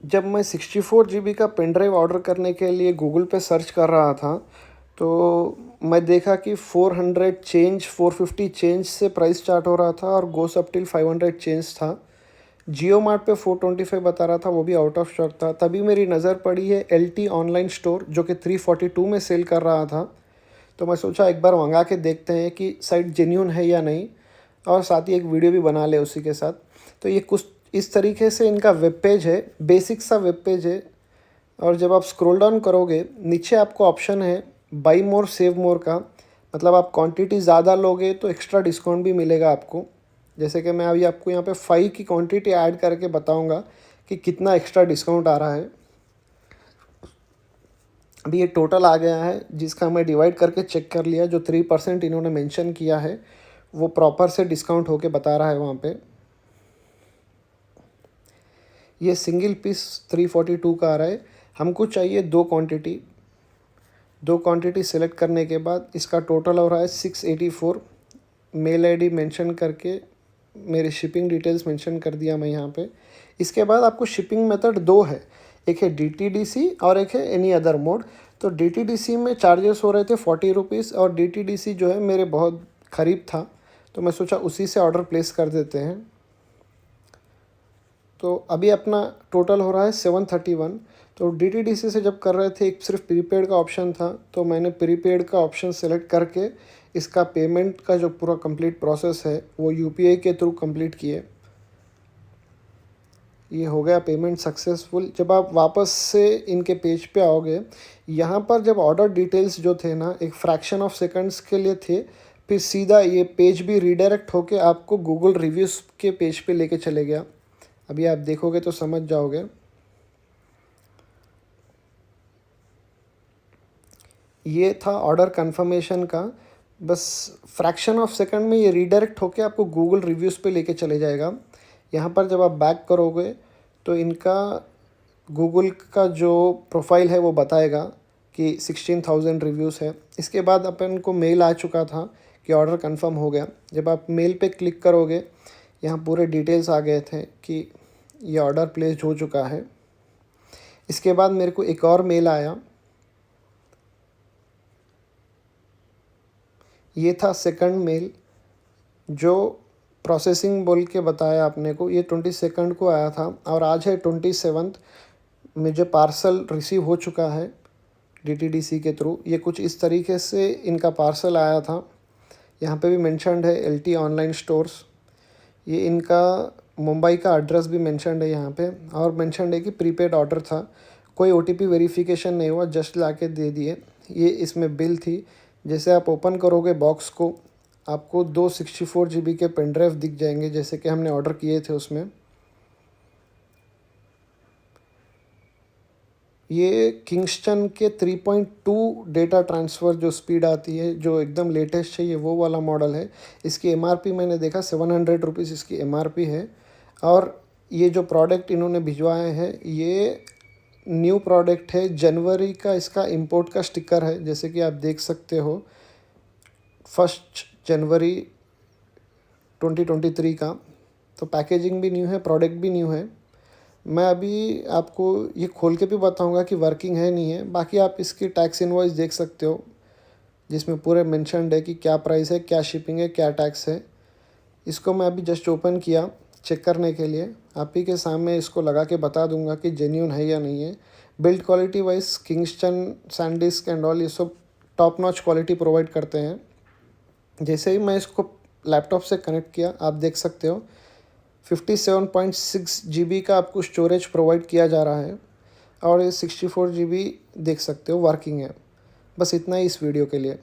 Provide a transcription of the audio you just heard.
जब मैं 64 जीबी का पेन ड्राइव ऑर्डर करने के लिए गूगल पे सर्च कर रहा था, तो मैं देखा कि 400 चेंज 450 चेंज से प्राइस स्टार्ट हो रहा था और गोस अप टिल 500 चेंज था। जियो मार्ट पे 425 बता रहा था, वो भी आउट ऑफ स्टॉक था। तभी मेरी नज़र पड़ी है LT ऑनलाइन स्टोर, जो कि 342 में सेल कर रहा था। तो मैं सोचा एक बार मंगा के देखते हैं कि साइट जेन्यून है या नहीं, और साथ ही एक वीडियो भी बना ले उसी के साथ। तो ये कुछ इस तरीके से इनका वेब पेज है, बेसिक सा वेब पेज है। और जब आप स्क्रॉल डाउन करोगे, नीचे आपको ऑप्शन है बाई मोर सेव मोर का। मतलब आप क्वांटिटी ज़्यादा लोगे तो एक्स्ट्रा डिस्काउंट भी मिलेगा आपको। जैसे कि मैं अभी आपको यहाँ पे 5 की क्वांटिटी ऐड करके बताऊँगा कि कितना एक्स्ट्रा डिस्काउंट आ रहा है। अभी ये टोटल आ गया है, जिसका मैं डिवाइड करके चेक कर लिया। जो 3% इन्होंने मेंशन किया है वो प्रॉपर से डिस्काउंट होके बता रहा है वहाँ पे। ये सिंगल पीस 342 का आ रहा है। हमको चाहिए 2 क्वांटिटी सेलेक्ट करने के बाद इसका टोटल हो रहा है 684। मेल आईडी मेंशन करके मेरे शिपिंग डिटेल्स मेंशन कर दिया मैं यहाँ पे। इसके बाद आपको शिपिंग मेथड दो है, एक है DTDC और एक है एनी अदर मोड। तो DTDC में चार्जेस हो रहे थे 40 रुपीज़, और DTDC जो है मेरे बहुत करीब था, तो मैं सोचा उसी से ऑर्डर प्लेस कर देते हैं। तो अभी अपना टोटल हो रहा है 731। तो DTDC से जब कर रहे थे, एक सिर्फ प्रीपेड का ऑप्शन था, तो मैंने प्रीपेड का ऑप्शन सेलेक्ट करके इसका पेमेंट का जो पूरा कंप्लीट प्रोसेस है वो UPI के थ्रू कंप्लीट किए। ये हो गया पेमेंट सक्सेसफुल। जब आप वापस से इनके पेज पे आओगे, यहाँ पर जब ऑर्डर डिटेल्स जो थे ना, एक फ्रैक्शन ऑफ सेकंड्स के लिए थे, फिर सीधा ये पेज भी रीडायरेक्ट होके आपको गूगल रिव्यूज़ के पेज पे लेके चले गया। अभी आप देखोगे तो समझ जाओगे। ये था ऑर्डर कंफर्मेशन का। बस फ्रैक्शन ऑफ सेकंड में ये रीडायरेक्ट होके आपको गूगल रिव्यूज़ पे लेके चले जाएगा। यहाँ पर जब आप बैक करोगे तो इनका गूगल का जो प्रोफाइल है वो बताएगा कि 16,000 रिव्यूज़ है। इसके बाद अपन को मेल आ चुका था कि ऑर्डर कंफर्म हो गया। जब आप मेल पे क्लिक करोगे, यहाँ पूरे डिटेल्स आ गए थे कि ये ऑर्डर प्लेस हो चुका है। इसके बाद मेरे को एक और मेल आया। ये था सेकंड मेल, जो प्रोसेसिंग बोल के बताया आपने को। ये 22 को आया था और आज है 27। मुझे पार्सल रिसीव हो चुका है DTDC के थ्रू। ये कुछ इस तरीके से इनका पार्सल आया था। यहाँ पे भी मेंशन्ड है LT ऑनलाइन स्टोर्स। ये इनका मुंबई का एड्रेस भी मेंशन्ड है यहाँ पे, और मेंशन्ड है कि प्रीपेड ऑर्डर था। कोई OTP वेरिफिकेशन नहीं हुआ, जस्ट लाके दे दिए। ये इसमें बिल थी। जैसे आप ओपन करोगे बॉक्स को, आपको 2 64 GB के पेन ड्राइव दिख जाएंगे, जैसे कि हमने ऑर्डर किए थे उसमें। ये किंगस्टन के 3.2 डेटा ट्रांसफ़र जो स्पीड आती है, जो एकदम लेटेस्ट है, ये वो वाला मॉडल है। इसकी MRP मैंने देखा 700 रुपीज़ इसकी MRP है। और ये जो प्रोडक्ट इन्होंने भिजवाए हैं, ये न्यू प्रोडक्ट है। जनवरी का इसका इंपोर्ट का स्टिकर है, जैसे कि आप देख सकते हो, 1 जनवरी 2023 का। तो पैकेजिंग भी न्यू है, प्रोडक्ट भी न्यू है। मैं अभी आपको ये खोल के भी बताऊंगा कि वर्किंग है नहीं है। बाकी आप इसकी टैक्स इनवॉइस देख सकते हो, जिसमें पूरे मेंशन्ड है कि क्या प्राइस है, क्या शिपिंग है, क्या टैक्स है। इसको मैं अभी जस्ट ओपन किया चेक करने के लिए। आप ही के सामने इसको लगा के बता दूंगा कि जेन्यून है या नहीं है। Build quality wise Kingston, SanDisk and all, ये सब टॉप नॉच क्वालिटी प्रोवाइड करते हैं। जैसे ही मैं इसको लैपटॉप से कनेक्ट किया, आप देख सकते हो 57.6 GB का आपको स्टोरेज प्रोवाइड किया जा रहा है, और ये 64 GB देख सकते हो वर्किंग है। बस इतना ही इस वीडियो के लिए।